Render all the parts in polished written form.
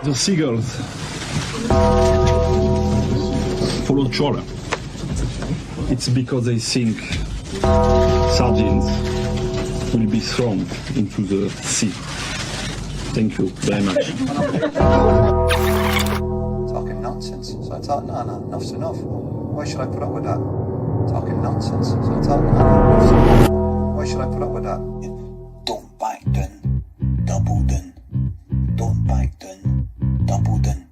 The seagulls follow trawler. It's because they think sardines will be thrown into the sea. Thank you very much. Talking nonsense. So I thought, no, enough's enough. Why should I put up with that? Talking nonsense. So I thought, no, enough's enough. Why should I put up with that? Don't back down, double down. Don't back down, double down.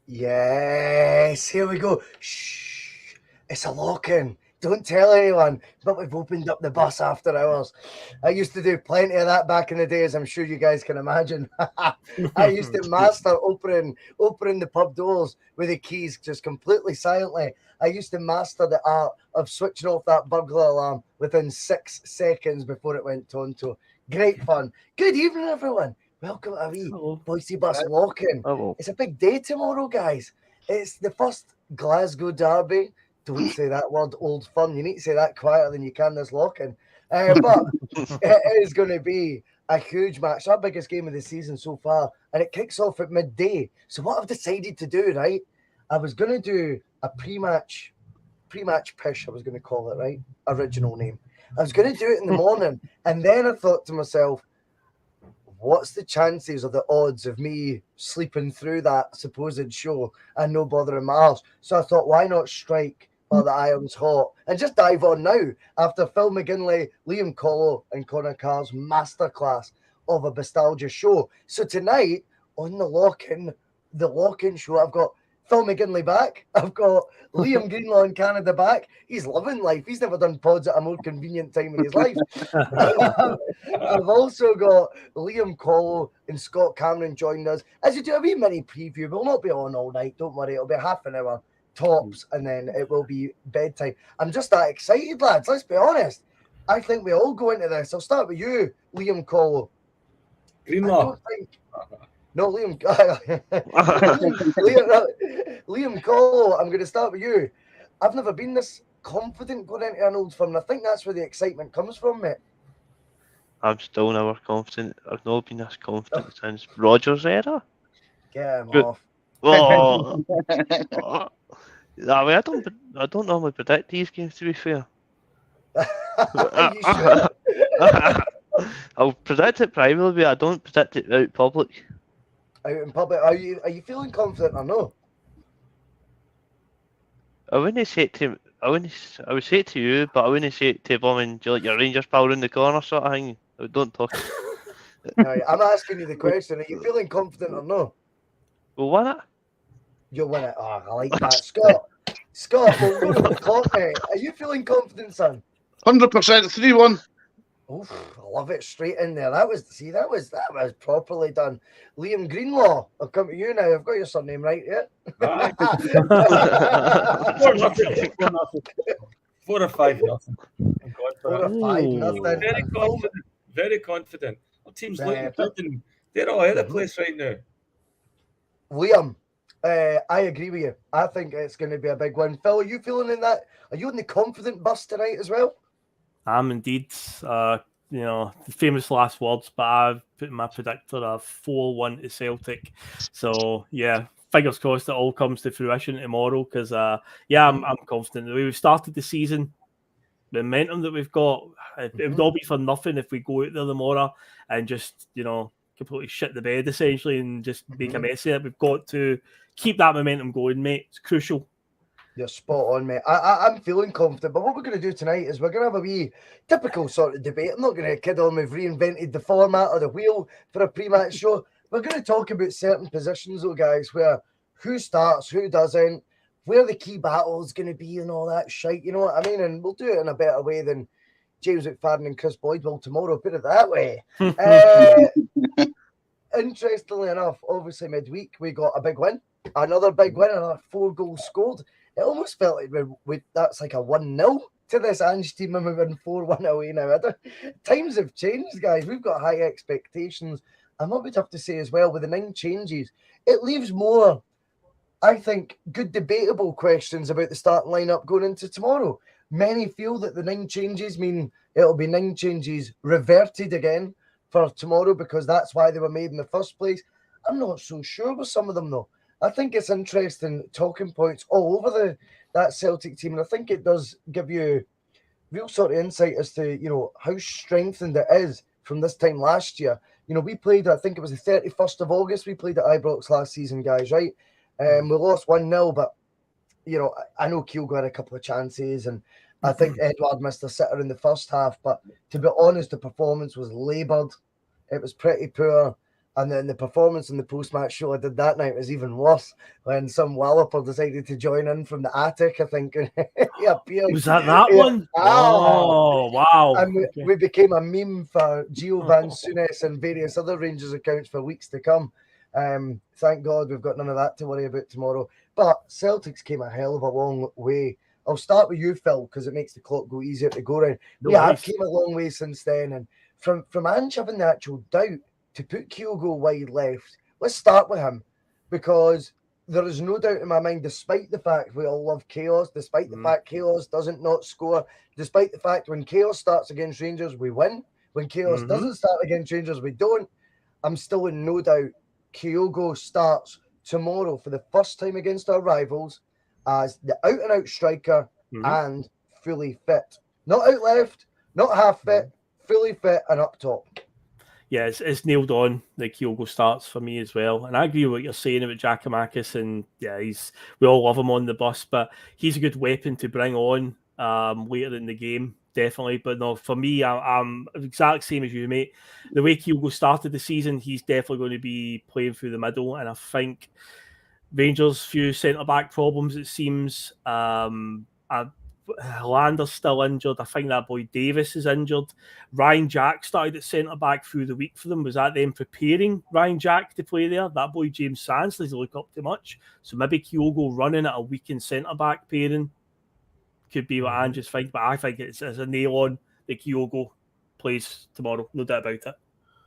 Yes, here we go. Shh, it's a lock-in. Don't tell anyone, but we've opened up the bus after hours. I used to do plenty of that back in the day, as I'm sure you guys can imagine. I used to master opening the pub doors with the keys just completely silently. I used to master the art of switching off that burglar alarm within 6 seconds before it went tonto. Great fun. Good evening, everyone. Welcome to a wee Boise Bus lock-in. It's a big day tomorrow, guys. It's the first Glasgow derby. Don't say that word, old fun. You need to say that quieter than you can this lock-in. But it is going to be a huge match, our biggest game of the season so far, and it kicks off at midday. So what I've decided to do, right, I was going to do a pre-match pish, I was going to call it, right? Original name. I was going to do it in the morning, and then I thought to myself, what's the chances or the odds of me sleeping through that supposed show and no bothering my arse? So I thought, why not strike while the iron's hot and just dive on now after Phil McGinley, Liam Collo and Connor Carr's masterclass of a nostalgia show. So tonight on the lock-in show, I've got Phil McGinley back. I've got Liam Greenlaw in Canada back. He's loving life. He's never done pods at a more convenient time in his life. I've also got Liam Collo and Scott Cameron joined us. As you do a wee mini preview, we'll not be on all night. Don't worry. It'll be half an hour tops, and then it will be bedtime. I'm just that excited, lads. Let's be honest. I think we all go into this. I'll start with you, Liam Collo. Greenlaw. No, Liam Collo, I'm going to start with you. I've never been this confident going into an old firm. I think that's where the excitement comes from, mate. I'm still never confident. I've not been this confident since Rogers' era. Get him off. Oh. I don't normally predict these games, to be fair. Are you sure? I'll predict it privately, but I don't predict it out public. Out in public, are you feeling confident or no? I wouldn't say it to I would say it to you, but I wouldn't say it to like your Rangers pal around the corner sort of thing. Don't talk. Right, I'm asking you the question. Are you feeling confident or no? We'll win it. You'll win it. Oh, I like that. Scott, we'll go to the clock, mate. Are you feeling confident, son? 100%, 3-1. Oof, I love it, straight in there. That was properly done. Liam Greenlaw, I'll come to you now. I've got your surname right, yeah? Aye. 4-0. 4-0. 4 or 5-0. I'm going for 4 it. or 5-0. Very confident. Very confident. Our team's looking good, and they're all over the place right now. Liam, I agree with you. I think it's going to be a big win. Phil, are you feeling in that? Are you in the confident bus tonight as well? I'm indeed. The famous last words, but I've put my predictor of 4-1 to Celtic. So yeah, fingers crossed it all comes to fruition tomorrow. Because I'm confident the way we've started the season, the momentum that we've got, it would all be for nothing if we go out there tomorrow and just completely shit the bed essentially and just make a mess of it. We've got to keep that momentum going, mate. It's crucial. You're spot on, mate. I'm feeling confident, but what we're going to do tonight is we're going to have a wee typical sort of debate. I'm not going to kid on we've reinvented the format or the wheel for a pre-match show. We're going to talk about certain positions, though, guys, where who starts, who doesn't, where the key battle is going to be and all that shite, you know what I mean? And we'll do it in a better way than James McFadden and Chris Boyd will tomorrow, put it that way. Interestingly enough, obviously midweek, we got a big win. Another big win, another 4 goals scored. It almost felt like that's like a 1-0 to this Ange team, and we've been 4-1 away now. Times have changed, guys. We've got high expectations. And what we'd have to say as well, with the 9 changes, it leaves more, I think, good debatable questions about the starting lineup going into tomorrow. Many feel that the 9 changes mean it'll be 9 changes reverted again for tomorrow because that's why they were made in the first place. I'm not so sure with some of them, though. I think it's interesting talking points all over that Celtic team, and I think it does give you real sort of insight as to how strengthened it is from this time last year. We played, I think it was the 31st of August, we played at Ibrox last season, guys, right? We lost 1-0, but I know Kyogo had a couple of chances, and I think Edouard missed a sitter in the first half, but to be honest, the performance was laboured. It was pretty poor. And then the performance in the post-match show I did that night was even worse when some walloper decided to join in from the attic, I think. He appeared. Was that one? Oh, wow. And we became a meme for Gio Van Souness and various other Rangers accounts for weeks to come. Thank God we've got none of that to worry about tomorrow. But Celtics came a hell of a long way. I'll start with you, Phil, because it makes the clock go easier to go round. I've came a long way since then. And from Ange having the actual doubt to put Kyogo wide left, let's start with him, because there is no doubt in my mind, despite the fact we all love chaos, despite the fact chaos doesn't not score, despite the fact when chaos starts against Rangers, we win. When chaos doesn't start against Rangers, we don't. I'm still in no doubt Kyogo starts tomorrow for the first time against our rivals as the out-and-out striker and fully fit. Not out left, not half fit, fully fit and up top. Yeah, it's nailed on. The Kyogo starts for me as well, and I agree with what you're saying about Giakoumakis. And yeah, we all love him on the bus, but he's a good weapon to bring on later in the game, definitely. But no, for me, I'm exactly same as you, mate. The way Kyogo started the season, he's definitely going to be playing through the middle, and I think Rangers' few centre back problems. It seems. Lander's still injured. I think that boy Davis is injured. Ryan Jack started at centre-back through the week for them. Was that them preparing Ryan Jack to play there? That boy James Sands doesn't look up too much. So maybe Kyogo running at a weakened centre-back pairing could be what Ange's think. But I think it's a nail-on that Kyogo plays tomorrow. No doubt about it.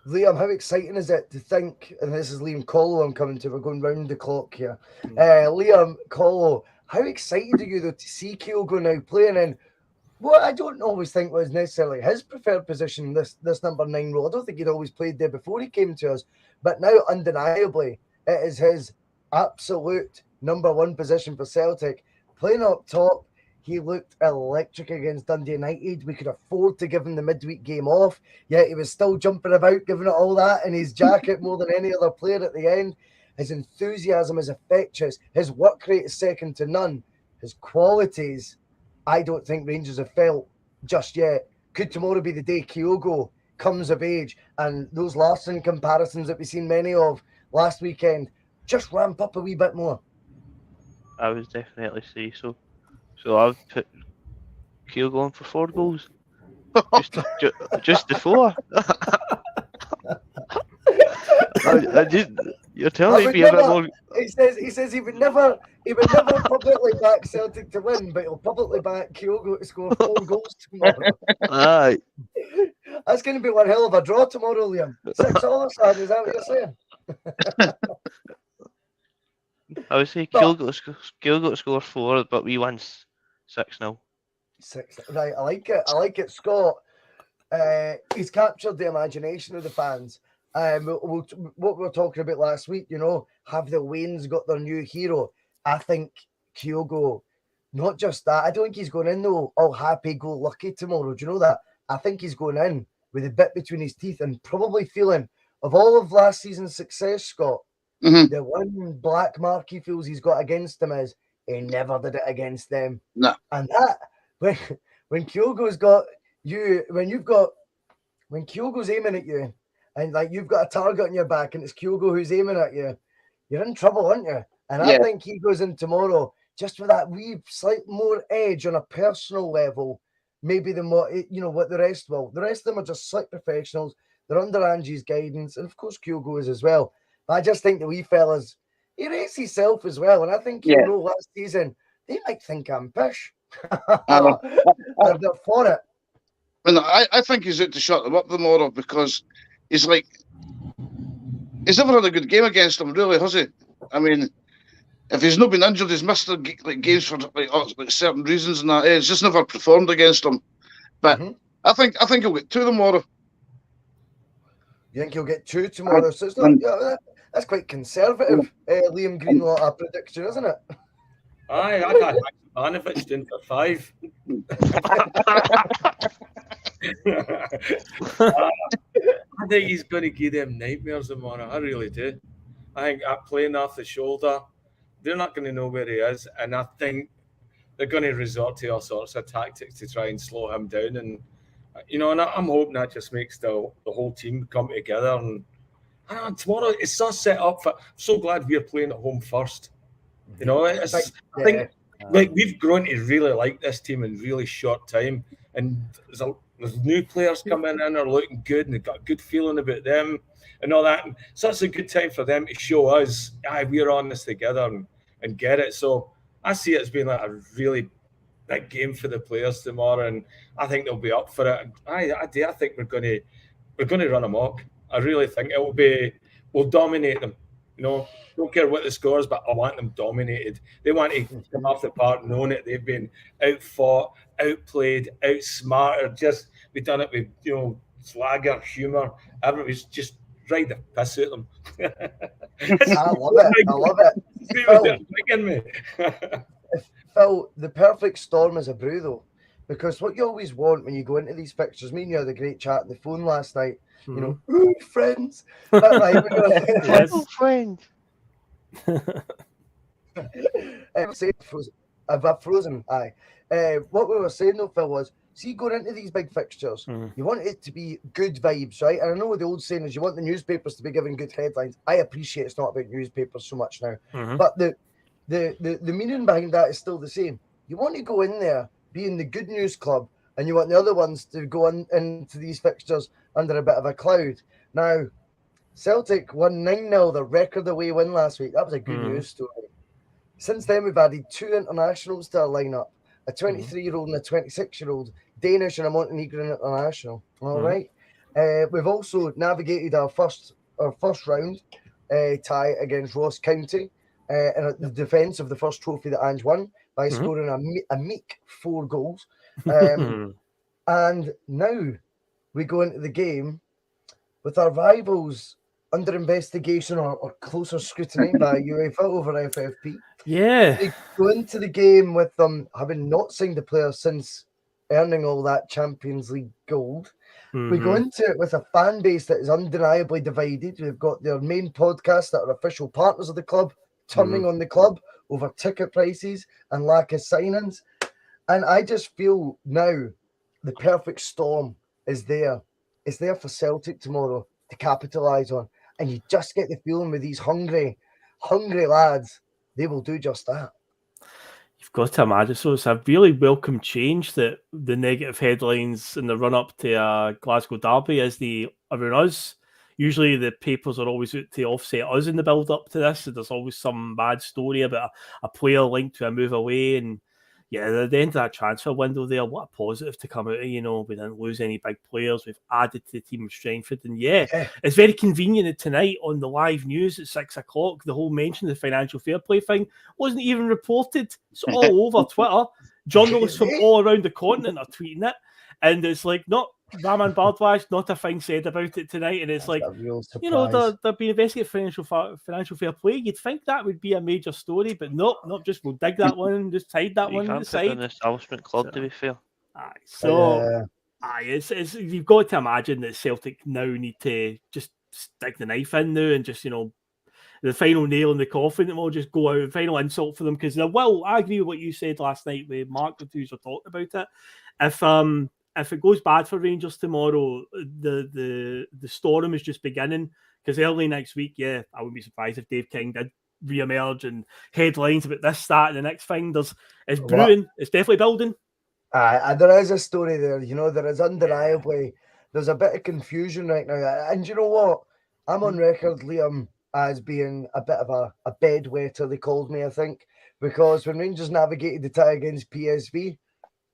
Liam, how exciting is it to think, and this is Liam Collo I'm coming to, we're going round the clock here. Liam Collo, how excited are you, though, to see Kyogo now playing in what I don't always think was necessarily his preferred position, this number 9 role. I don't think he'd always played there before he came to us, but now undeniably it is his absolute number 1 position for Celtic. Playing up top, he looked electric against Dundee United. We could afford to give him the midweek game off, yet he was still jumping about, giving it all that in his jacket more than any other player at the end. His enthusiasm is infectious. His work rate is second to none. His qualities, I don't think Rangers have felt just yet. Could tomorrow be the day Kyogo comes of age and those Larson comparisons that we've seen many of last weekend just ramp up a wee bit more? I would definitely say so. So I've put Kyogo on for 4 goals. just the four. You're telling me be a bit more. He says he would never publicly back Celtic to win, but he'll publicly back Kyogo to score 4 goals tomorrow. Aye. That's going to be one hell of a draw tomorrow, Liam. 6-all, Sam, is that what you're saying? I would say Kyogo scores 4, but we win 6-0. 6. Right, I like it. Scott, he's captured the imagination of the fans. What we were talking about last week, have the Waynes got their new hero? I think Kyogo, not just that, I don't think he's going in though all happy-go-lucky tomorrow. Do you know that? I think he's going in with a bit between his teeth and probably feeling, of all of last season's success, Scott, the one black mark he feels he's got against him is he never did it against them. No. And that, when Kyogo's got you, when Kyogo's aiming at you, and like you've got a target on your back and it's Kyogo who's aiming at you, you're in trouble, aren't you? And I think he goes in tomorrow just with that wee slight more edge on a personal level, maybe than what the rest will. The rest of them are just slight professionals. They're under Angie's guidance, and of course Kyogo is as well. But I just think the wee fella's, he rates himself as well, and I think last season they might think I'm pish. They're for it. And I think he's out to shut them up tomorrow because he's never had a good game against them, really, has he? I mean, if he's not been injured, he's missed games for certain reasons, and that he's just never performed against them. But I think he'll get 2 tomorrow. You think he'll get 2 tomorrow? So it's not, that's quite conservative, Liam Greenlaw prediction, isn't it? Aye, I got Ivanovic doing for 5. I think he's going to give them nightmares tomorrow. I really do. I think playing off the shoulder, they're not going to know where he is, and I think they're going to resort to all sorts of tactics to try and slow him down. And and I'm hoping that just makes the whole team come together. And tomorrow it's so set up for. I'm so glad we're playing at home first. I think we've grown to really like this team in really short time, and there's new players coming in are looking good, and they've got a good feeling about them and all that. And so it's a good time for them to show us, we're on this together and get it. So I see it as being like a really big game for the players tomorrow, and I think they'll be up for it. I think we're going to run amok. I really think we'll dominate them. Don't care what the scores, but I want them dominated. They want to come off the park knowing that they've been outfought, outplayed, outsmarted. We've done it with swagger, humour. Everybody's just ride the piss out of them. I love it. Phil, the perfect storm is a brew, though, because what you always want when you go into these fixtures, me and you had a great chat on the phone last night. Ooh, friends. But like, friends. I've frozen. Aye. What we were saying though, Phil, was see going into these big fixtures, you want it to be good vibes, right? And I know the old saying is you want the newspapers to be giving good headlines. I appreciate it's not about newspapers so much now, but the meaning behind that is still the same. You want to go in there being the good news club, and you want the other ones to go into these fixtures under a bit of a cloud. Now, Celtic won 9-0, the record away win last week. That was a good news story. Since then, we've added 2 internationals to our lineup, a 23-year-old and a 26-year-old, Danish and a Montenegrin international. All right. We've also navigated our first round tie against Ross County in the defence of the first trophy that Ange won by scoring a meek 4 goals. And now we go into the game with our rivals under investigation or closer scrutiny by UEFA over FFP. Yeah. They go into the game with them having not signed a player since earning all that Champions League gold. We go into it with a fan base that is undeniably divided. We've got their main podcasts that are official partners of the club turning on the club over ticket prices and lack of signings. And I just feel now the perfect storm is there. It's there for Celtic tomorrow to capitalise on. And you just get the feeling with these hungry lads, they will do just that. You've got to imagine. So it's a really welcome change that the negative headlines in the run up to Glasgow Derby as they around us. Usually the papers are always out to offset us in the build up to this. So there's always some mad story about a player linked to a move away. And yeah, at the end of that transfer window there, what a positive to come out of. You know, we didn't lose any big players. We've added to the team of strength. And yeah, it's very convenient that tonight on the live news at 6 o'clock, the whole mention of the financial fair play thing wasn't even reported. It's all over Twitter. Journalists from all around the continent are tweeting it. And it's like, not Raman Bardwaj, not a thing said about it tonight. And it's That's like, a real you know, surprise. they're being investigated financial fair play. You'd think that would be a major story, but not just we'll dig that one, just hide that You one can't to the put it in side. the establishment club, So- to be fair. Aye, so it's you've got to imagine that Celtic now need to just stick the knife in now and just, you know, the final nail in the coffin, and we'll just go out, final insult for them, because I agree with what you said last night with Mark, the two who talked about it. If it goes bad for Rangers tomorrow, the storm is just beginning, because early next week, yeah, I wouldn't be surprised if Dave King did re-emerge and headlines about this, that, and the next thing. It's brewing, it's definitely building. There is a story there, you know, there is undeniably, there's a bit of confusion right now. And you know what? I'm on record, Liam, as being a bit of a bedwetter, they called me, I think, because when Rangers navigated the tie against PSV,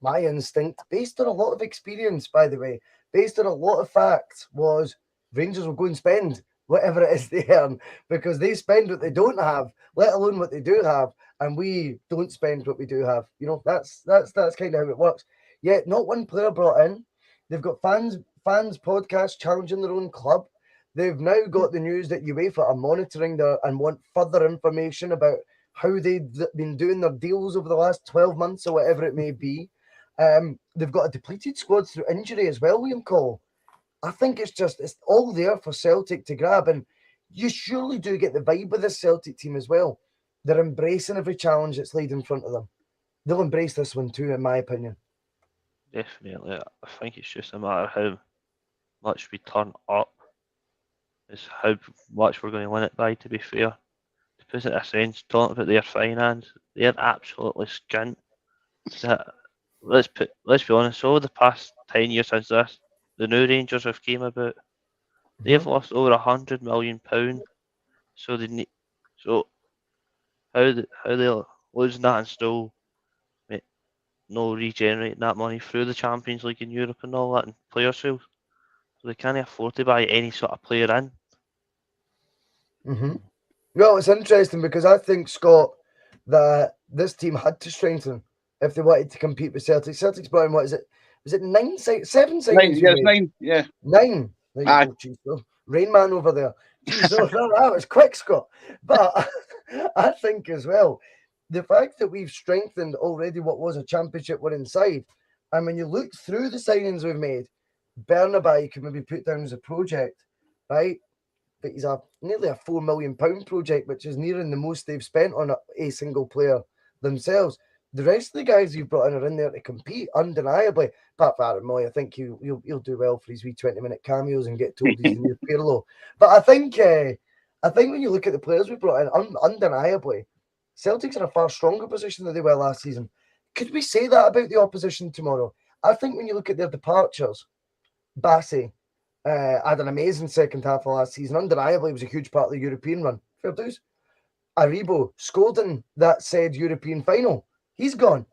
my instinct, based on a lot of experience, by the way, based on a lot of facts, was Rangers will go and spend whatever it is they earn, because they spend what they don't have, let alone what they do have, and we don't spend what we do have. You know, that's kind of how it works. Yet not one player brought in. They've got fans podcasts challenging their own club. They've now got the news that UEFA are monitoring and want further information about how they've been doing their deals over the last 12 months or whatever it may be. They've got a depleted squad through injury as well, Liam Cole. I think it's all there for Celtic to grab, and you surely do get the vibe of this Celtic team as well. They're embracing every challenge that's laid in front of them. They'll embrace this one too, in my opinion. Definitely. I think it's just a matter of how much we turn up is how much we're going to win it by, to be fair. To put it in a sense, talking about their finance, they're absolutely skint. Let's be honest, over the past 10 years since this, the new Rangers have came about, they've lost over £100 million. So they need, so how they losing that and still no regenerating that money through the Champions League in Europe and all that and player sales. So they can't afford to buy any sort of player in. Well, it's interesting because I think, Scott, that this team had to strengthen if they wanted to compete with Celtic. Celtic's brought in, what is it? Was it 7 signings? Yes, 9. Yeah. 9. There you go, geez, so Rain Man over there. Geez, so that was quick, Scott. But I think as well, the fact that we've strengthened already what was a championship winning side, and when you look through the signings we've made, Bernabei can maybe put down as a project, right? But he's nearly a £4 million project, which is nearing the most they've spent on a single player themselves. The rest of the guys you've brought in are in there to compete, undeniably. Apart from Aaron Moy, I think he'll do well for his wee 20-minute cameos and get told he's the new Pirlo. But I think when you look at the players we brought in, undeniably, Celtic's in a far stronger position than they were last season. Could we say that about the opposition tomorrow? I think when you look at their departures, Bassey had an amazing second half of last season. Undeniably, was a huge part of the European run. Fair dues. Aribo scored in that said European final. He's gone.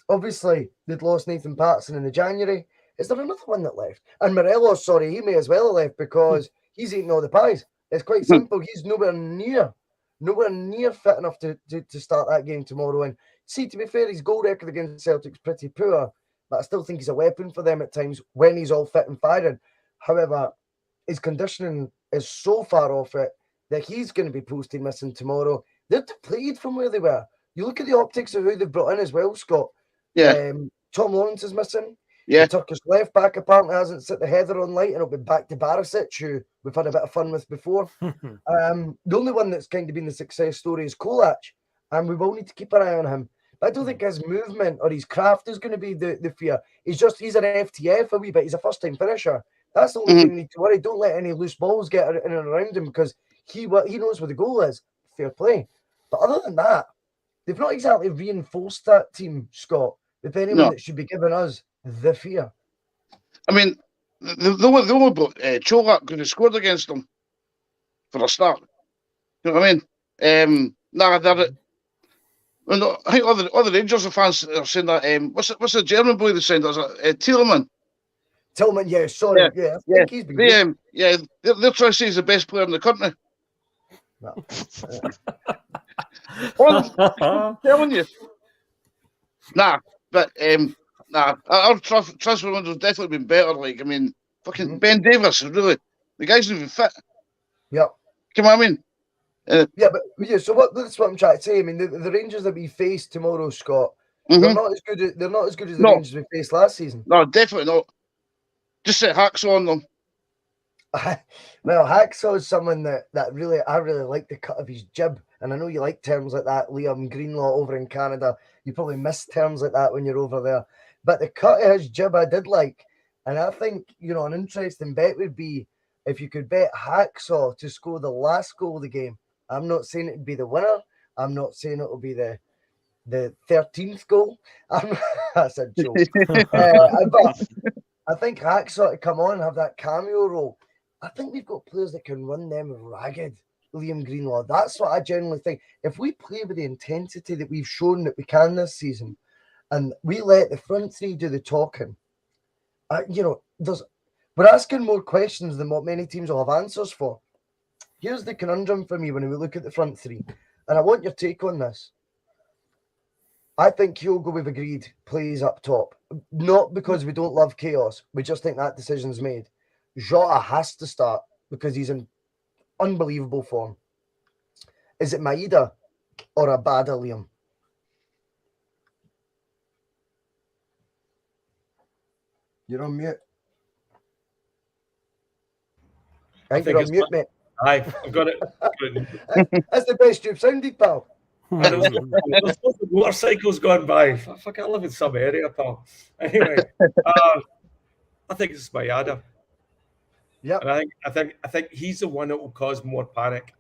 Obviously, they'd lost Nathan Patterson in the January. Is there another one that left? And Morelos, sorry, he may as well have left because he's eating all the pies. It's quite simple. He's nowhere near fit enough to start that game tomorrow. And see, to be fair, his goal record against Celtic's pretty poor, but I still think he's a weapon for them at times when he's all fit and firing. However, his conditioning is so far off it that he's going to be posting missing tomorrow. They're depleted from where they were. You look at the optics of who they've brought in as well, Scott. Yeah. Tom Lawrence is missing. Yeah. The Turkish left back apparently hasn't set the header on light, and it'll be back to Barisic, who we've had a bit of fun with before. The only one that's kind of been the success story is Kolach, and we will need to keep an eye on him. But I don't think his movement or his craft is going to be the fear. He's an FTF a wee bit. He's a first-time finisher. That's the only thing we need to worry. Don't let any loose balls get in and around him because he knows where the goal is. Fair play. But other than that, they've not exactly reinforced that team, Scott, with anyone No. that should be giving us the fear. I mean, the only Cholak could have scored against them for a start. You know what I mean? I think other Rangers fans are saying that. What's the German boy that signed us? Thielemann. Tillman, yeah, sorry, yeah, I think he's been good. They're trying to say he's the best player in the country. No. I'm telling you. Our transfer window has definitely been better. Like, I mean, fucking Ben Davis, really, the guy's not even fit. Yep. Come on, I mean. So that's what I'm trying to say. I mean, the Rangers that we face tomorrow, Scott, they're not as good as the Rangers we faced last season. No, definitely not. Just set Hacksaw on them. Well, Hacksaw is someone that I really like the cut of his jib, and I know you like terms like that, Liam Greenlaw over in Canada. You probably miss terms like that when you're over there, but the cut of his jib I did like, and I think an interesting bet would be if you could bet Hacksaw to score the last goal of the game. I'm not saying it'd be the winner. I'm not saying it'll be the 13th goal. That's a joke. But I think Hacksaw to come on and have that cameo role. I think we've got players that can run them ragged. Liam Greenlaw. That's what I generally think. If we play with the intensity that we've shown that we can this season, and we let the front three do the talking, we're asking more questions than what many teams will have answers for. Here's the conundrum for me when we look at the front three, and I want your take on this. I think Kyogo, we've agreed, plays up top. Not because we don't love chaos. We just think that decision's made. Jota has to start because he's in unbelievable form. Is it Maeda or Abada, Liam? You're on mute. I think you're on mute, mate. I've got it. That's the best you've sounded, pal. There's motorcycles going by. Fuck, I live in some area, pal. Anyway, I think it's Maeda. Yeah, and I think he's the one that will cause more panic.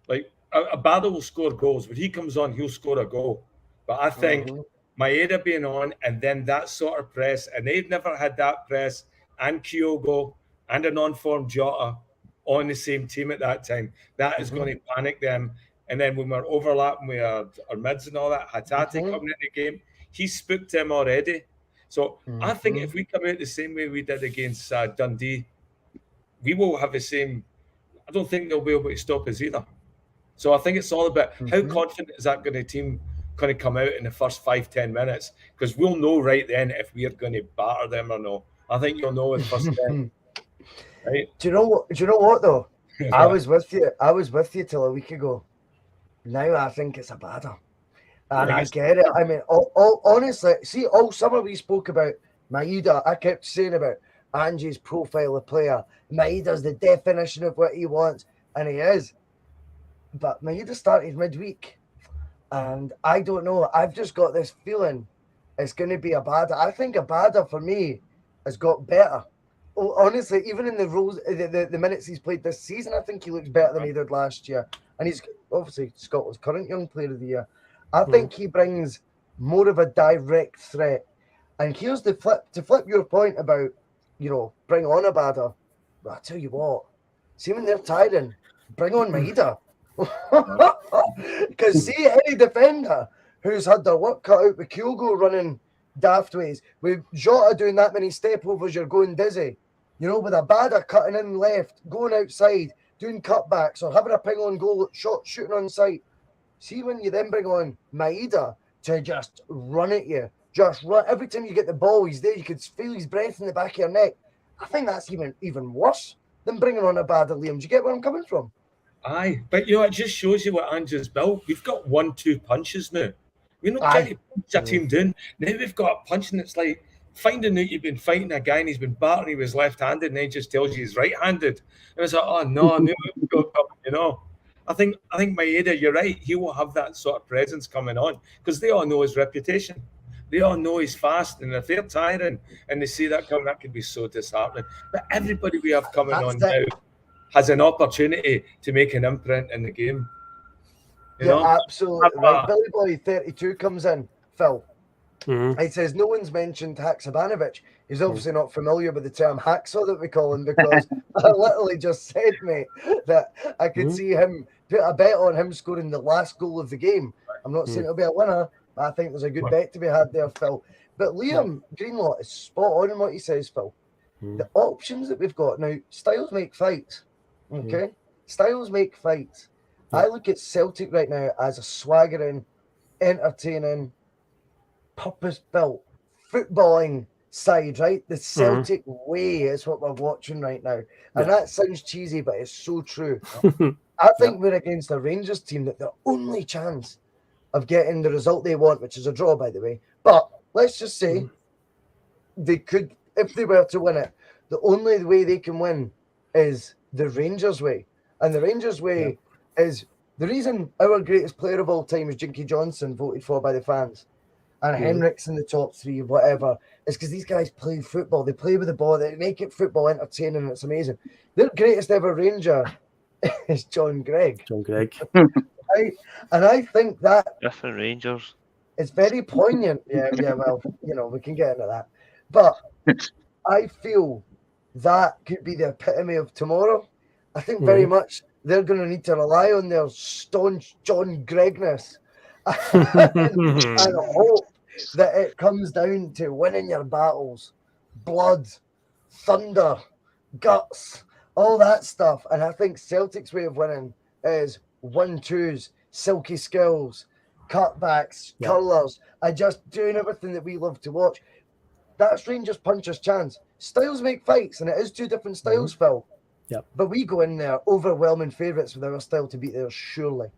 Like Abada will score goals. When he comes on, he'll score a goal. But I think Maeda being on and then that sort of press, and they've never had that press, and Kyogo and a non-formed Jota on the same team at that time. That is going to panic them. And then when we're overlapping with our mids and all that, Hatate coming in the game, he spooked them already. So I think if we come out the same way we did against Dundee, we will have the same. I don't think they'll be able to stop us either. So I think it's all about how confident is that going to come out in the first 5-10 minutes, because we'll know right then if we are going to batter them or no. I think you'll know in the first 10. Right? Do you know what though? I was with you till a week ago. Now I think it's Abada. And I get it. I mean, honestly, see, all summer we spoke about Maeda. I kept saying about Angie's profile of player. Maeda's the definition of what he wants, and he is. But Maeda started midweek, and I don't know. I've just got this feeling it's going to be Abada. I think Abada, for me, has got better. Oh, honestly, even in the roles, the minutes he's played this season, I think he looks better than he did last year. And he's obviously Scotland's current Young Player of the Year. I think he brings more of a direct threat. And here's the flip, to flip your point about, bring on Abada. But I tell you what, see when they're tiring, bring on Maeda. Because see any defender who's had their work cut out with Kyogo running daft ways, with Jota doing that many step overs, you're going dizzy. With Abada cutting in left, going outside, doing cutbacks, or having a ping on goal shot, shooting on sight. See when you then bring on Maeda to just run at you, just run. Every time you get the ball, he's there. You could feel his breath in the back of your neck. I think that's even worse than bringing on Abada, Liam. Do you get where I'm coming from? Aye, but it just shows you what Andrew's built. We've got 1-2 punches now. We're not trying to punch a team down. Now we've got a punch, and it's like finding out you've been fighting a guy and he's been battering, he was left-handed, and then he just tells you he's right-handed. And it's like, oh no, I think Maeda, you're right. He will have that sort of presence coming on because they all know his reputation. They all know he's fast, and if they're tiring and they see that coming, that could be so disheartening. But everybody we have coming on now has an opportunity to make an imprint in the game. You Yeah, know? absolutely right. Uh, Billy Boy 32 comes in, Phil. Mhm. He says no one's mentioned Haksabanovic. He's obviously not familiar with the term hacksaw that we call him because I literally just said, mate, that I could see him put a bet on him scoring the last goal of the game. I'm not saying it'll be a winner, but I think there's a good bet to be had there, Phil. But Liam Greenlaw is spot on in what he says, Phil. The options that we've got now, styles make fights. Okay? Styles make fights. I look at Celtic right now as a swaggering, entertaining, purpose-built footballing side, right? The Celtic way is what we're watching right now. And that sounds cheesy, but it's so true. I think we're against a Rangers team that the only chance of getting the result they want, which is a draw, by the way. But let's just say they could, if they were to win it, the only way they can win is the Rangers way. And the Rangers way is the reason our greatest player of all time is Jinky Johnson, voted for by the fans, and Henrik's in the top three, whatever, is because these guys play football. They play with the ball. They make it football entertaining, and it's amazing. Their greatest ever Ranger is John Gregg. John Gregg. And I think that Different Rangers. it's very poignant. Yeah, well, we can get into that. But I feel that could be the epitome of tomorrow. I think very much they're going to need to rely on their staunch John Greggness and hope that it comes down to winning your battles, blood, thunder, guts, all that stuff. And I think Celtic's way of winning is 1-2s, silky skills, cutbacks, curlers, and just doing everything that we love to watch. That's Rangers puncher's chance. Styles make fights, and it is two different styles, Phil. Yep. But we go in there overwhelming favourites with our style to beat theirs, surely.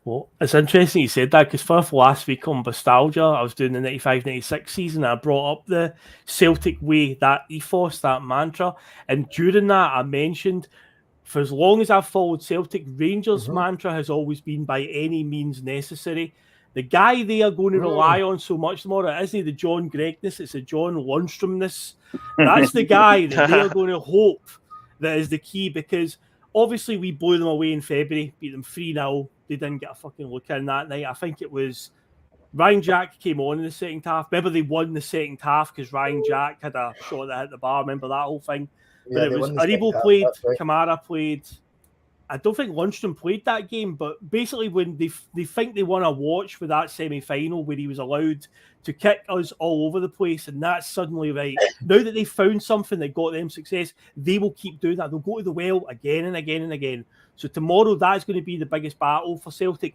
Well, it's interesting you said that because for last week on Nostalgia, I was doing the 95-96 season. I brought up the Celtic way, that ethos, that mantra. And during that, I mentioned for as long as I've followed Celtic, Rangers' mantra has always been by any means necessary. The guy they are going to rely on so much more, it isn't the John Greggness, it's the John Lundstromness. That's the guy that they are going to hope that is the key, because obviously we blew them away in February, beat them 3-0. They didn't get a fucking look in that night. I think it was Ryan Jack came on in the second half. Remember, they won the second half because Ryan Jack had a shot that hit the bar. Remember that whole thing? Yeah, But it was Aribo played, Kamara played. I don't think Lundstrom played that game, but basically when they think they won a watch with that semi-final where he was allowed to kick us all over the place, and that's suddenly right. Now that they found something that got them success, they will keep doing that. They'll go to the well again and again and again. So tomorrow, that's going to be the biggest battle for Celtic.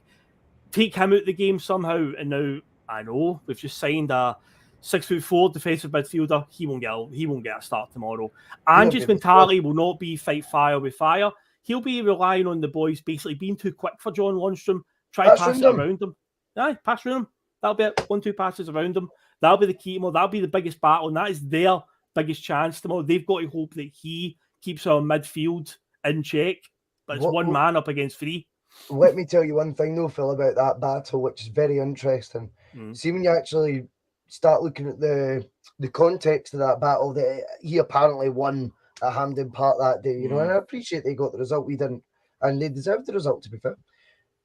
Take him out the game somehow, and now I know we've just signed a 6'4" defensive midfielder. He won't get a start tomorrow. Ange's mentality will not be fight fire with fire. He'll be relying on the boys basically being too quick for John Lundstrom. Pass it around him. Aye, pass around him. That'll be it. 1-2 passes around him. That'll be the key tomorrow. That'll be the biggest battle, and that is their biggest chance tomorrow. They've got to hope that he keeps our midfield in check. But it's one man up against three. Let me tell you one thing, though, Phil, about that battle, which is very interesting. See, when you actually start looking at the context of that battle, that he apparently won at Hampden Park that day, and I appreciate they got the result. We didn't, and they deserved the result, to be fair.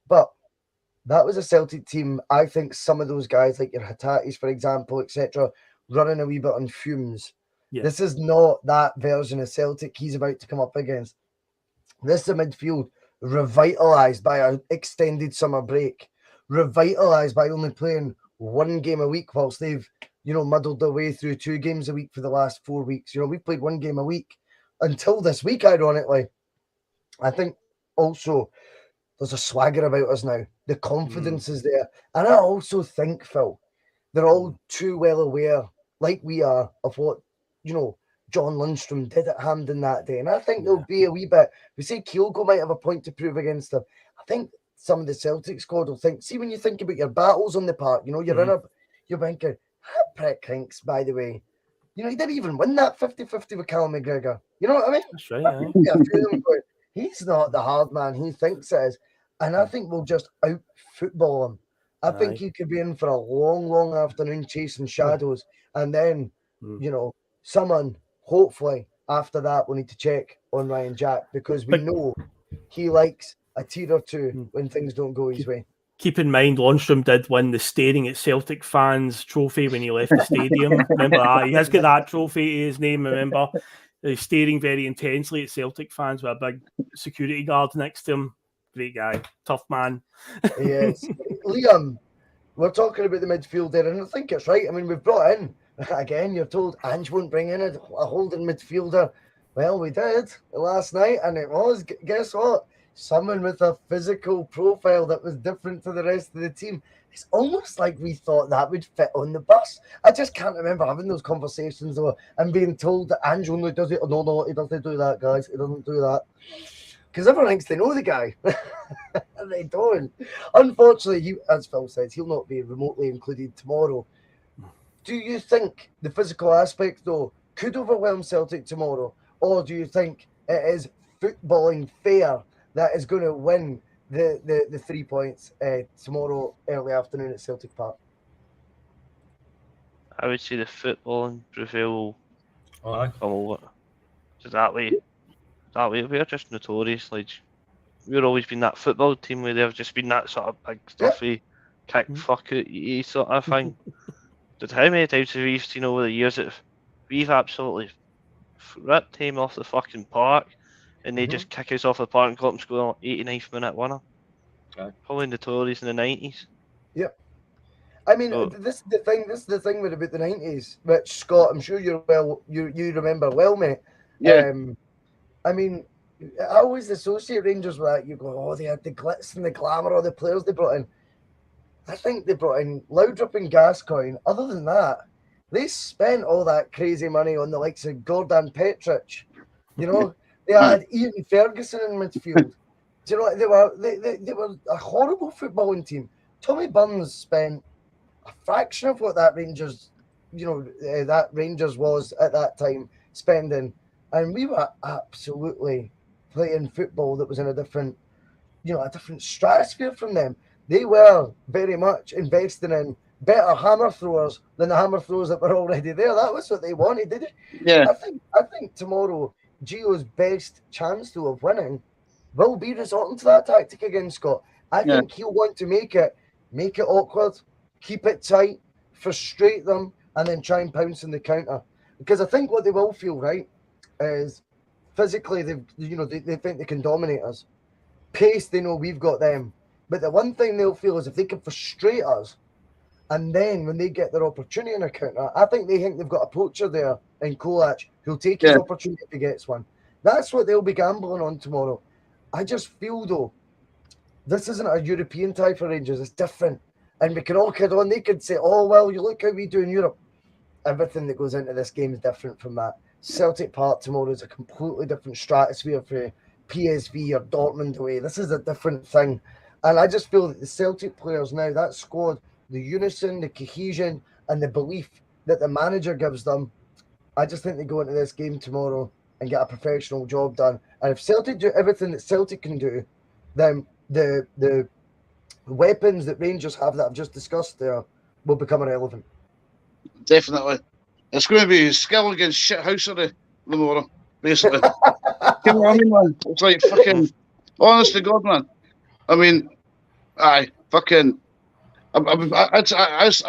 But that was a Celtic team. I think some of those guys, like your Hatatis, for example, etc., running a wee bit on fumes. Yeah. This is not that version of Celtic he's about to come up against. This is a midfield revitalised by an extended summer break, revitalised by only playing one game a week whilst they've, muddled their way through 2 games a week for the last 4 weeks. We've played 1 game a week until this week, ironically. I think also there's a swagger about us now. The confidence is there. And I also think, Phil, they're all too well aware, like we are, of what, John Lundstrom did at Hampden that day. And I think there'll be a wee bit, we say Kyogo might have a point to prove against them. I think some of the Celtic squad will think, see, when you think about your battles on the park, you're thinking, that prick Hinks, by the way, he didn't even win that 50-50 with Callum McGregor. You know what I mean? That's right. He's not the hard man he thinks it is. And I think we'll just out-football him. I think he could be in for a long, long afternoon chasing shadows. And then, someone, hopefully, after that, will need to check on Ryan Jack, because we know he likes a tear or two when things don't go his way. Keep in mind, Lundstrom did win the staring at Celtic fans trophy when he left the stadium. Remember that? He has got that trophy to his name, remember? He's staring very intensely at Celtic fans with a big security guard next to him. Great guy. Tough man. Yes. Liam, we're talking about the midfield there, and I think it's right. I mean, we've brought in, again, you're told Ange won't bring in a holding midfielder. Well, we did last night, and it was, guess what? Someone with a physical profile that was different to the rest of the team. It's almost like we thought that would fit on the bus. I just can't remember having those conversations though and being told that Ange only does it. Oh, no, he doesn't do that, guys. He doesn't do that. Because everyone thinks they know the guy. And they don't. Unfortunately, as Phil says, he'll not be remotely included tomorrow. Do you think the physical aspect, though, could overwhelm Celtic tomorrow? Or do you think it is footballing fair that is going to win the 3 points tomorrow early afternoon at Celtic Park? I would say the footballing prevail will Aye. come over. So that way, we're just notorious. Like, we've always been that football team where they've just been that sort of big stuffy, kick fuck it sort of thing. But how many times have we seen over the years that we've absolutely ripped him off the fucking park, and they just kick us off the park and got him scoring 89th minute winner. Okay. Probably the Tories in the 90s. Yep. I mean, this is the thing about the 90s, which, Scott, I'm sure you remember well, mate. Yeah. I mean, I always associate Rangers with that. You go, oh, they had the glitz and the glamour of the players they brought in. I think they brought in Laudrup and Gascoigne. Other than that, they spent all that crazy money on the likes of Gordon Petric. You know, they had Ian Ferguson in midfield. Do you know, they were a horrible footballing team. Tommy Burns spent a fraction of what that Rangers was at that time spending, and we were absolutely playing football that was in a different stratosphere from them. They were very much investing in better hammer throwers than the hammer throwers that were already there. That was what they wanted, did it? Yeah. I think tomorrow Gio's best chance though of winning will be resorting to that tactic again, Scott. I think he'll want to make it awkward, keep it tight, frustrate them, and then try and pounce in the counter. Because I think what they will feel, right, is physically they think they can dominate us. Pace, they know we've got them. But the one thing they'll feel is if they can frustrate us, and then when they get their opportunity in a counter, I think they think they've got a poacher there in Kolach who'll take his opportunity if he gets one. That's what they'll be gambling on tomorrow. I just feel, though, this isn't a European tie for Rangers. It's different. And we can all kid on. They could say, oh, well, you look how we do in Europe. Everything that goes into this game is different from that. Celtic Park tomorrow is a completely different stratosphere for PSV or Dortmund away. This is a different thing. And I just feel that the Celtic players now, that squad, the unison, the cohesion, and the belief that the manager gives them, I just think they go into this game tomorrow and get a professional job done. And if Celtic do everything that Celtic can do, then the weapons that Rangers have that I've just discussed there will become irrelevant. Definitely. It's going to be skill against shithousery tomorrow, basically. You know what I mean, man? It's like fucking, honest to God, man. I mean, I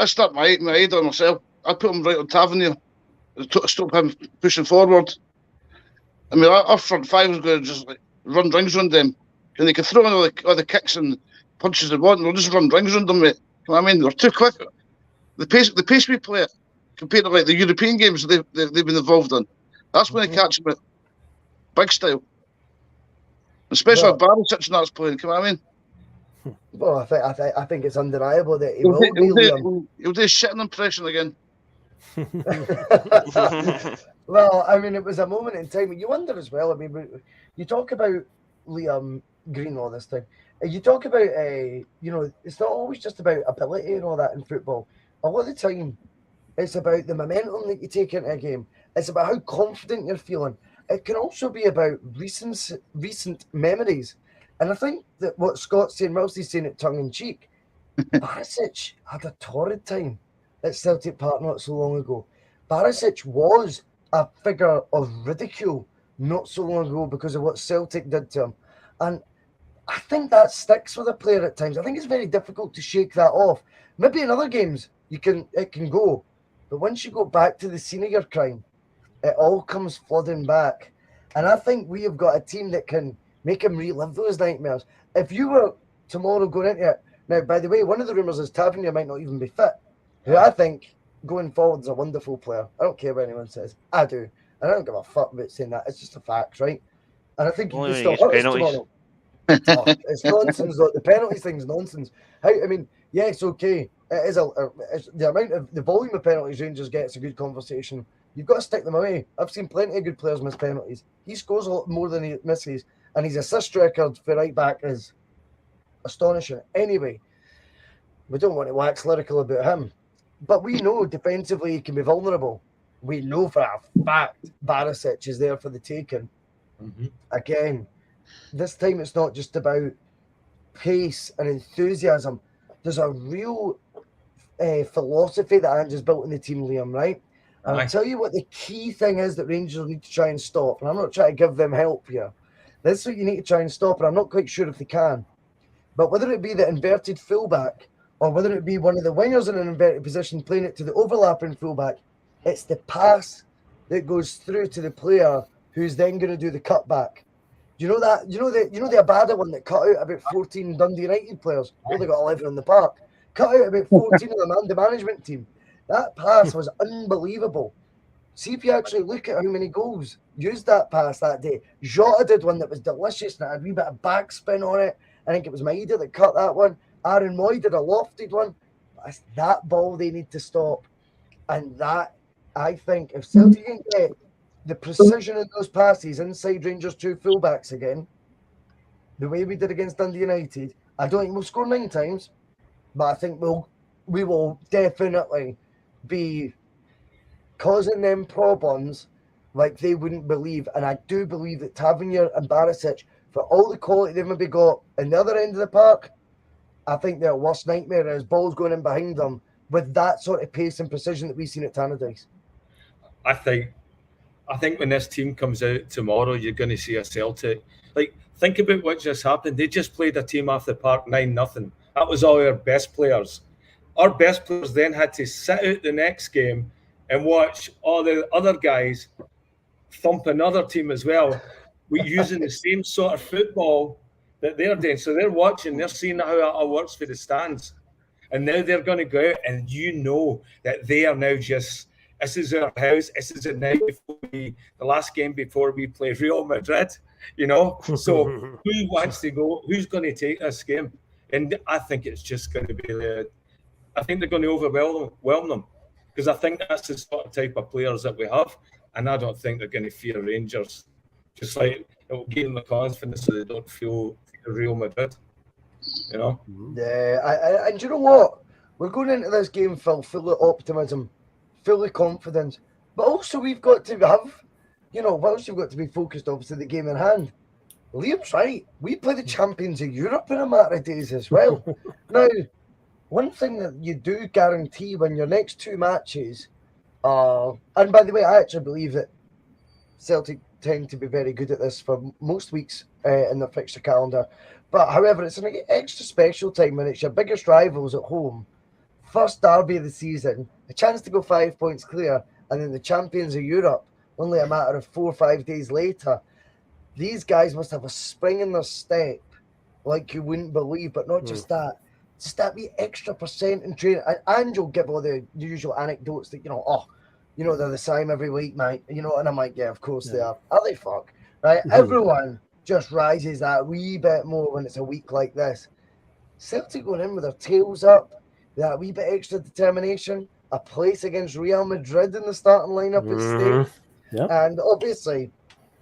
start my head on myself. I put him right on Tavernier to stop him pushing forward. I mean, our front five was going to just like run rings around them. And they can throw in all the kicks and punches they want, and they'll just run rings around them, mate. You know what I mean? They're too quick. The pace we play compared to like the European games they've been involved in, that's when they catch them at big style. Especially if Barisic and that's playing, you know what I mean? Well, I think it's undeniable that he will be. He'll do a shitting impression again. Well, I mean, it was a moment in time. You wonder as well. I mean, you talk about Liam Green all this time. You talk about, it's not always just about ability and all that in football. A lot of the time, it's about the momentum that you take into a game. It's about how confident you're feeling. It can also be about recent memories. And I think that what Scott's saying, whilst he's saying it tongue-in-cheek, Barisic had a torrid time at Celtic Park not so long ago. Barisic was a figure of ridicule not so long ago because of what Celtic did to him. And I think that sticks with a player at times. I think it's very difficult to shake that off. Maybe in other games it can go, but once you go back to the scene of your crime, it all comes flooding back. And I think we have got a team that can make him relive those nightmares. If you were tomorrow going into it, now, by the way, one of the rumours is Tavernier might not even be fit, who I think going forward is a wonderful player. I don't care what anyone says. I do. And I don't give a fuck about saying that. It's just a fact, right? And I think you Only can when he still gets hurt us penalties. tomorrow. Oh, it's nonsense, though. The penalties thing's nonsense. I mean, yes, okay. It is it's the amount of the volume of penalties Rangers get. It's a good conversation. You've got to stick them away. I've seen plenty of good players miss penalties. He scores a lot more than he misses, and his assist record for right back is astonishing. Anyway, we don't want to wax lyrical about him, but we know defensively he can be vulnerable. We know for a fact Barisic is there for the taking. Again, this time it's not just about pace and enthusiasm. There's a real philosophy that Ange has built in the team, Liam, right? And I'll tell you what the key thing is that Rangers need to try and stop. And I'm not trying to give them help here. This is what you need to try and stop, and I'm not quite sure if they can. But whether it be the inverted fullback or whether it be one of the wingers in an inverted position playing it to the overlapping fullback, it's the pass that goes through to the player who's then going to do the cutback. Do you know that? You know the Abada one that cut out about 14 Dundee United players? Well, they got 11 in the park. Cut out about 14 of the management team. That pass was unbelievable. See if you actually look at how many goals used that pass that day. Jota did one that was delicious and it had a wee bit of backspin on it. I think it was Maeda that cut that one. Aaron Moy did a lofted one. It's that ball they need to stop. And that, I think, if Celtic can get the precision in those passes inside Rangers' two fullbacks again, the way we did against Dundee United, I don't think we'll score 9 times, but I think we will definitely be causing them problems like they wouldn't believe. And I do believe that Tavernier and Barisic, for all the quality they've maybe got in the other end of the park, I think their worst nightmare is balls going in behind them with that sort of pace and precision that we've seen at Tannadice. I think when this team comes out tomorrow, you're going to see a Celtic. Like, think about what just happened. They just played a team off the park 9-0. That was all our best players. Our best players then had to sit out the next game and watch all the other guys thump another team as well. We're using the same sort of football that they're doing. So they're watching, they're seeing how it all works for the stands. And now they're going to go out, and you know that they are now just, this is our house. This is the night before the last game before we play Real Madrid, you know? So who wants to go? Who's going to take this game? And I think it's just going to be, I think they're going to overwhelm them, because I think that's the sort of type of players that we have. And I don't think they're going to fear Rangers. Just like it will give them the confidence so they don't feel Real Madrid, you know? Yeah, and you know what? We're going into this game, Phil, full of optimism, full of confidence. But also we've got to have, whilst you've got to be focused, obviously, the game in hand. Liam's right. We play the champions of Europe in a matter of days as well. Now, one thing that you do guarantee when your next 2 matches are, and by the way, I actually believe that Celtic tend to be very good at this for most weeks in their fixture calendar. But however, it's an extra special time when it's your biggest rivals at home. First derby of the season, a chance to go 5 points clear, and then the champions of Europe only a matter of 4 or 5 days later. These guys must have a spring in their step like you wouldn't believe, but not just that. Just that wee extra percent in training. And you'll give all the usual anecdotes that, they're the same every week, mate. And I'm like, yeah, of course they are. Are they fuck? Right? Everyone just rises that wee bit more when it's a week like this. Celtic going in with their tails up, that wee bit extra determination, a place against Real Madrid in the starting lineup at stake. Yep. And obviously,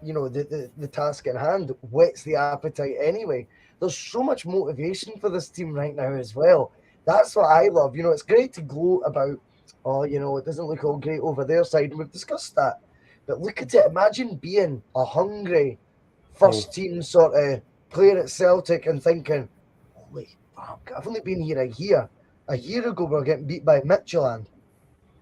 the task in hand whets the appetite anyway. There's so much motivation for this team right now as well. That's what I love. It's great to gloat about, it doesn't look all great over their side. And we've discussed that. But look at it. Imagine being a hungry first team sort of player at Celtic and thinking, holy fuck, I've only been here a year. A year ago, we were getting beat by Midtjylland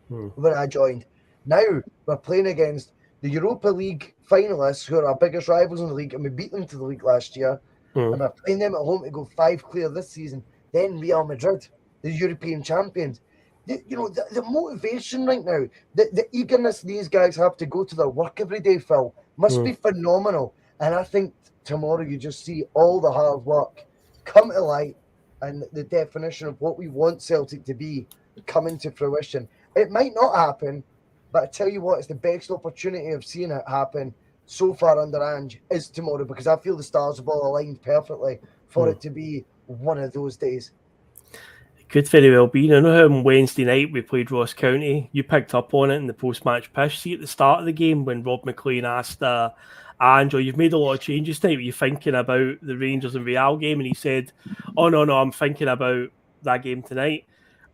when I joined. Now we're playing against the Europa League finalists, who are our biggest rivals in the league, and we beat them to the league last year. And we're playing them at home to go 5 clear this season. Then Real Madrid, the European champions. The motivation right now, the eagerness these guys have to go to their work every day, Phil, must be phenomenal. And I think tomorrow you just see all the hard work come to light and the definition of what we want Celtic to be coming to fruition. It might not happen, but I tell you what, it's the best opportunity of seeing it happen so far under Ange is tomorrow, because I feel the stars have all aligned perfectly for it to be one of those days. Could very well be. I know how on Wednesday night we played Ross County. You picked up on it in the post-match pish. See at the start of the game when Rob McLean asked Ange, you've made a lot of changes tonight. Were you thinking about the Rangers and Real game? And he said, oh, no, I'm thinking about that game tonight.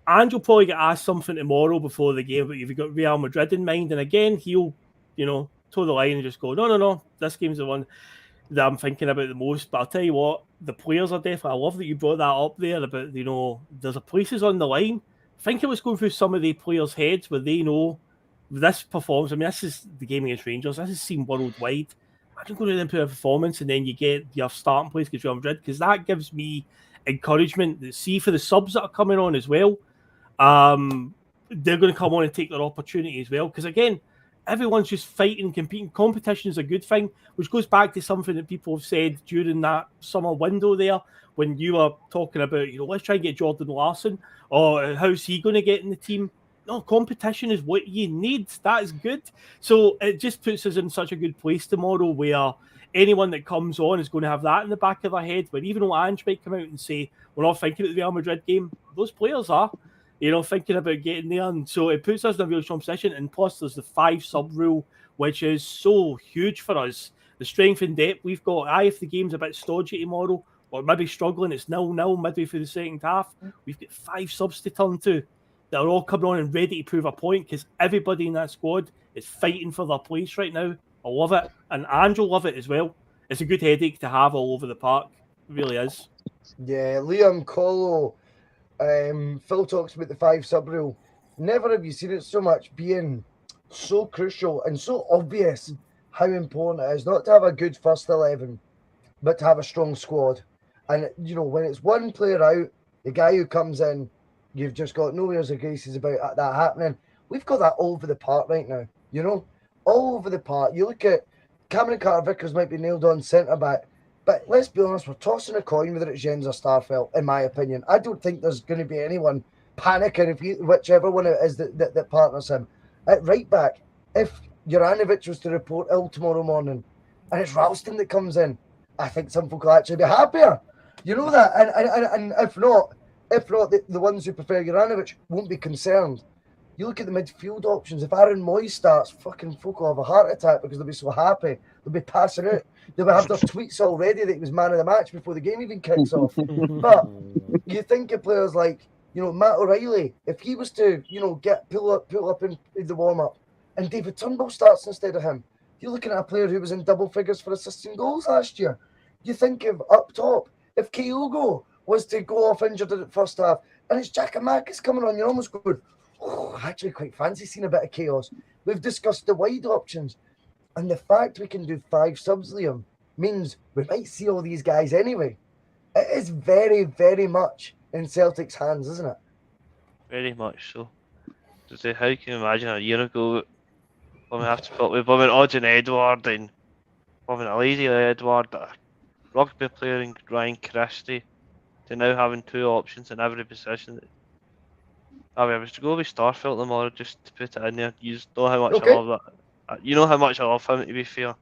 Ange will probably get asked something tomorrow before the game, but you've got Real Madrid in mind. And again, he'll, toe the line and just go, no, this game's the one that I'm thinking about the most. But I'll tell you what, the players are definitely, I love that you brought that up there about, there's a places on the line. I think it was going through some of the players' heads where they know this performance. I mean, this is the game against Rangers. This is seen worldwide. I can go to them for a performance and then you get your starting place against Real Madrid, because that gives me encouragement. See, for the subs that are coming on as well, they're going to come on and take their opportunity as well. Because again, everyone's just fighting, competing. Competition is a good thing, which goes back to something that people have said during that summer window there when you were talking about, let's try and get Jordan Larson, or how's he going to get in the team? No, competition is what you need. That is good. So it just puts us in such a good place tomorrow where anyone that comes on is going to have that in the back of their head. But even though Ange might come out and say, we're not thinking about the Real Madrid game, those players are. Thinking about getting there. And so it puts us in a really strong position. And plus, there's the 5-sub rule, which is so huge for us. The strength and depth we've got. If the game's a bit stodgy tomorrow, or maybe struggling, it's 0-0 midway through the second half, we've got 5 subs to turn to that are all coming on and ready to prove a point, because everybody in that squad is fighting for their place right now. I love it. And Ange will love it as well. It's a good headache to have all over the park. It really is. Yeah, Liam Colo. Phil talks about the 5-sub rule. Never have you seen it so much being so crucial and so obvious how important it is not to have a good first 11, but to have a strong squad. And, when it's one player out, the guy who comes in, you've just got no airs or graces about that happening. We've got that all over the park right now, all over the park. You look at Cameron Carter-Vickers might be nailed on centre-back, but let's be honest, we're tossing a coin whether it's Jens or Starfelt, in my opinion. I don't think there's going to be anyone panicking if whichever one it is that partners him. At right back, if Juranovic was to report ill tomorrow morning and it's Ralston that comes in, I think some folk will actually be happier. You know that? And if not, the ones who prefer Juranovic won't be concerned. You look at the midfield options. If Aaron Moyes starts, fucking folk will have a heart attack because they'll be so happy. They'll be passing out. They'll have their tweets already that he was man of the match before the game even kicks off. But you think of players like, Matt O'Reilly, if he was to, pull up in the warm-up and David Turnbull starts instead of him, you're looking at a player who was in double figures for assists and goals last year. You think of up top, if Kyogo was to go off injured in the first half and it's Giakoumakis coming on, you're almost going, I actually quite fancy seeing a bit of chaos. We've discussed the wide options. And the fact we can do 5 subs, Liam, means we might see all these guys anyway. It is very, very much in Celtic's hands, isn't it? Very much so. How can you imagine a year ago when we have to put with Odin Edward and a lazy Edward, a rugby player in Ryan Christie, to now having 2 options in every position. I was to go with Starfelt tomorrow just to put it in there. You know how much I love that. You know how much I love him, to be fair.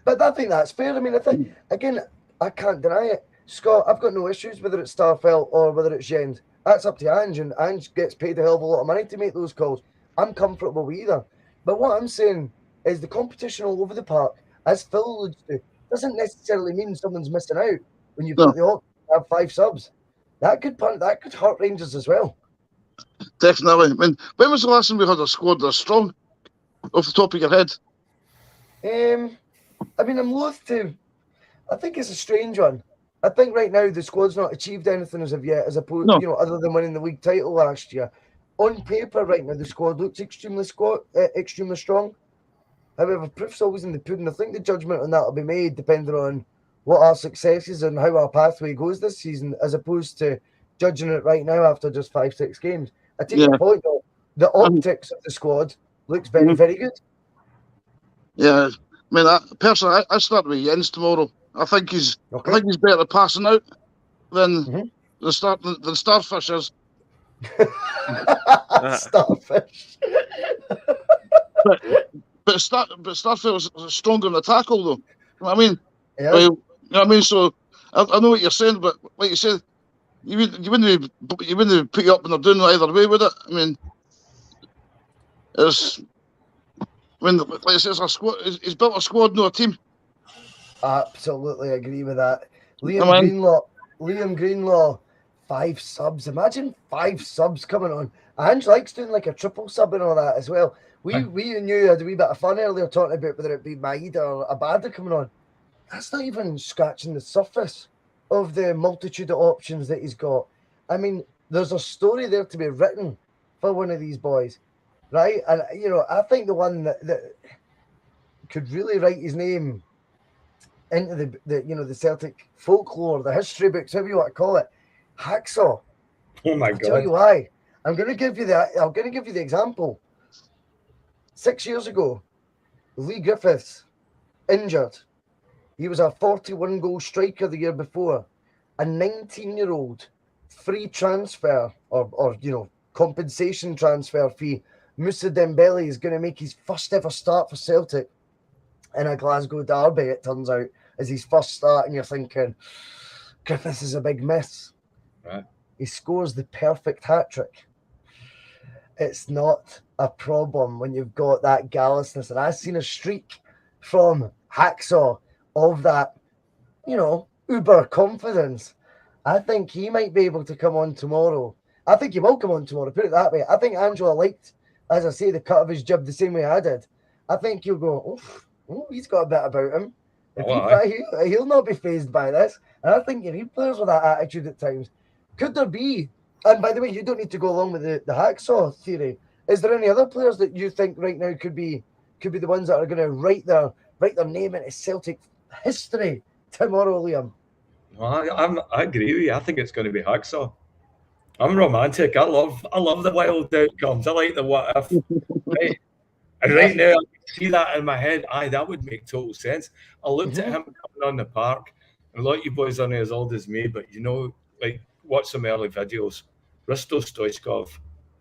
But I think that's fair. I mean, I think, again, I can't deny it. Scott, I've got no issues whether it's Starfelt or whether it's Jens. That's up to Ange, and Ange gets paid a hell of a lot of money to make those calls. I'm comfortable with either. But what I'm saying is the competition all over the park, as Phil alludes to, doesn't necessarily mean someone's missing out when you've got the option to have 5 subs. That could hurt Rangers as well. Definitely. I mean, when was the last time we had a squad that's strong? Off the top of your head? I mean, I'm loath to. I think it's a strange one. I think right now the squad's not achieved anything as of yet, as opposed, other than winning the league title last year. On paper, right now the squad looks extremely strong. However, proof's always in the pudding. I think the judgment on that will be made depending on what our successes and how our pathway goes this season, as opposed to judging it right now after just 5-6 games. I take your point though. The optics of the squad looks very, very good. Yeah, I mean, personally, I start with Jens tomorrow. I think he's better passing out than the Starfish is. Starfish. but Starfish was stronger in the tackle, though. You know what I mean? Yeah. Well, you know what I mean? So I know what you're saying, but like you said, you wouldn't put you up when they're doing either way with it. I mean, like I said, it's a squad. He's built a squad, not a team. Absolutely agree with that. Liam Greenlaw, 5 subs. Imagine 5 subs coming on. Ange likes doing like a triple sub and all that as well. We and you had a wee bit of fun earlier talking about whether it be Maida or Abada coming on. That's not even scratching the surface of the multitude of options that he's got. I mean, there's a story there to be written for one of these boys, right? And, you know, I think the one that could really write his name into the Celtic folklore, the history books, however you want to call it, Hacksaw. Oh my I'll God! tell you why. I'm going to give you the example. 6 years ago, Lee Griffiths injured. He was a 41-goal striker the year before. A 19-year-old free transfer or compensation transfer fee. Moussa Dembele is going to make his first ever start for Celtic in a Glasgow derby, it turns out, as his first start, and you're thinking, Griffiths is a big miss. Right. He scores the perfect hat-trick. It's not a problem when you've got that gallousness. And I've seen a streak from Hacksaw of that, uber confidence. I think he might be able to come on tomorrow. I think he will come on tomorrow, put it that way. I think Angela liked, as I say, the cut of his jib the same way I did. I think he'll go, oh, he's got a bit about him. He'll not be fazed by this. And I think you need players with that attitude at times. Could there be, and by the way, you don't need to go along with the Hacksaw theory. Is there any other players that you think right now could be the ones that are going to write their name into Celtic history tomorrow, Liam? Well, I agree with you. I think it's going to be Hacksaw. I'm romantic. I love the wild outcomes. I like the what if. Right? And right now, I see that in my head. That would make total sense. I looked at him coming on the park, and a lot of you boys aren't as old as me, but watch some early videos. Risto Stoichkov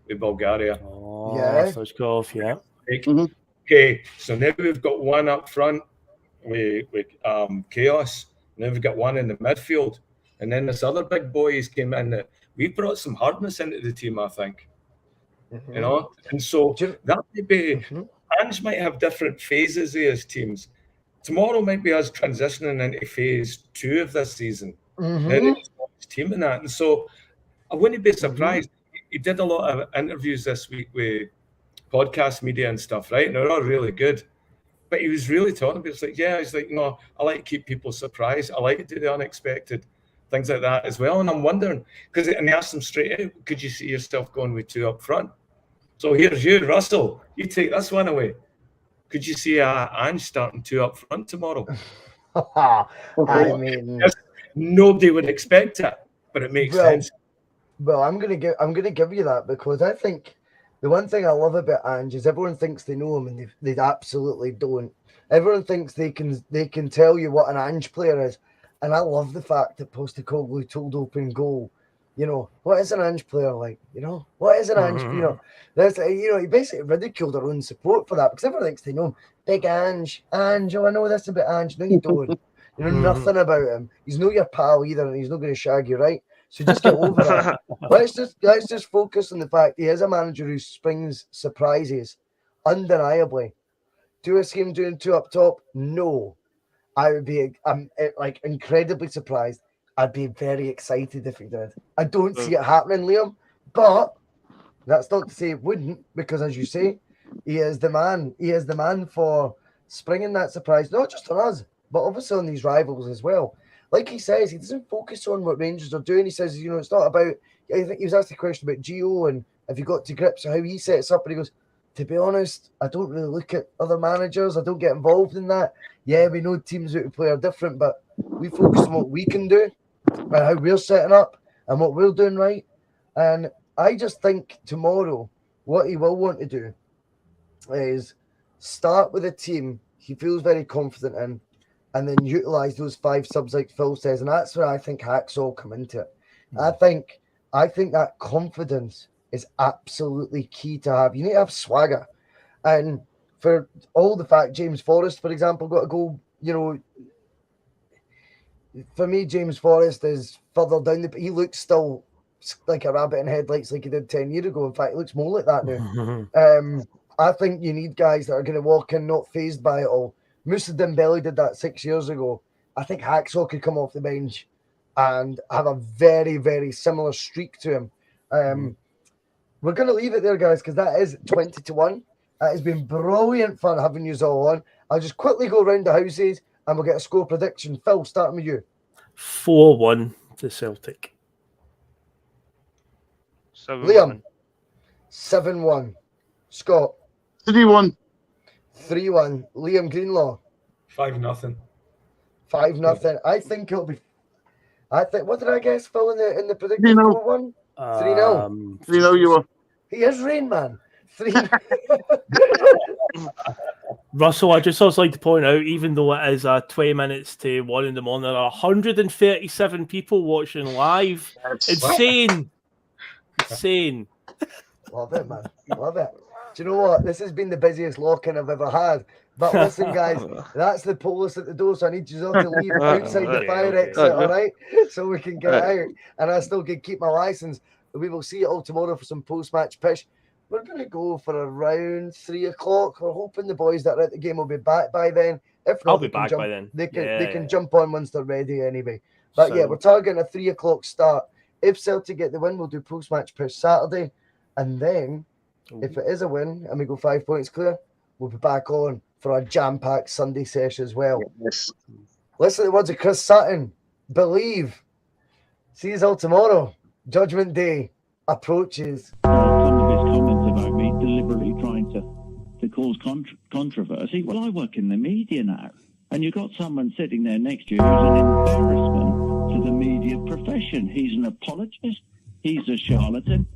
with Bulgaria. Oh, yeah. Stoichkov, yeah. Okay, so now we've got one up front with Chaos. And then we've got one in the midfield. And then this other big boys came in. We've brought some hardness into the team, I think. And so that might be, Ange might have different phases of his teams. Tomorrow might be us transitioning into phase 2 of this season. Then it's his team in that. And so I wouldn't be surprised. He did a lot of interviews this week with podcast media and stuff, right? And they're all really good. But he was really talking about it's like, he's like, I like to keep people surprised. I like to do the unexpected, things like that as well. And I'm wondering, and he asked him straight out, could you see yourself going with 2 up front? So here's you, Russell. You take this one away. Could you see Ange starting 2 up front tomorrow? I mean, nobody would expect it, but it makes sense. Well, I'm gonna give you that, because I think the one thing I love about Ange is everyone thinks they know him, and they absolutely don't. Everyone thinks they can tell you what an Ange player is, and I love the fact that Postecoglou told open goal, what is an Ange player like? What is an Ange? That's he basically ridiculed their own support for that, because everyone thinks they know him. Big Ange, oh, I know this about Ange. No, you don't. You know nothing about him. He's not your pal either, and he's not going to shag you, right? So just get over that. Let's just focus on the fact he is a manager who springs surprises, undeniably. Do I see him doing 2 up top? No. I would be incredibly surprised. I'd be very excited if he did. I don't see it happening, Liam, but that's not to say it wouldn't, because as you say, he is the man. He is the man for springing that surprise, not just on us, but obviously on these rivals as well. Like he says, he doesn't focus on what Rangers are doing. He says, it's not about, I think he was asked a question about Gio and have you got to grips with how he sets up, and he goes, to be honest, I don't really look at other managers. I don't get involved in that. Yeah, we know teams that we play are different, but We focus on what we can do and how we're setting up and what we're doing right. And I just think tomorrow, what he will want to do is start with a team he feels very confident in, and then utilize those 5 subs like Phil says. And that's where I think Hacksaw come into it. I think that confidence is absolutely key to have. You need to have swagger. And for all the fact James Forrest, for example, got a goal, you know, for me, James Forrest is further down the. He looks still like a rabbit in headlights like he did 10 years ago. In fact, he looks more like that now. I think you need guys that are going to walk in not phased by it all. Moussa Dembele did that 6 years ago. I think Hacksaw could come off the bench and have a very, very similar streak to him. We're going to leave it there, guys, because that is 20-1. It has been brilliant fun having you all on. I'll just quickly go around the houses and we'll get a score prediction. Phil, starting with you. 4-1 to Celtic. Liam. 7-1. Scott. 3-1. 3-1. Liam Greenlaw. 5-0. 5-0. I think it'll be. I think. What did I guess, Phil, in the prediction? 4-1. 3-0. 3-0. You were. He is Rain Man. 3. Russell, I just also like to point out, even though it is 20 minutes to 1 in the morning, there are 137 people watching live. Insane. Insane. Love it, man. Love it. Do you know what? This has been the busiest lock-in I've ever had. But listen, guys, that's the police at the door, so I need you all to leave outside the fire exit, all right? So we can get out. And I still can keep my license. We will see you all tomorrow for some post-match pish. We're going to go for around 3 o'clock. We're hoping the boys that are at the game will be back by then. If not, I'll be back by then. They can jump on once they're ready anyway. But yeah, we're targeting a 3 o'clock start. If Celtic get the win, we'll do post-match pish Saturday. And then, if it is a win and we go 5 points clear, we'll be back on for a jam-packed Sunday session as well. Yes. Listen to the words of Chris Sutton. Believe. See you all tomorrow. Judgment Day approaches. Some of his comments about me deliberately trying to cause controversy. Well, I work in the media now, and you've got someone sitting there next to you who's an embarrassment to the media profession. He's an apologist. He's a charlatan.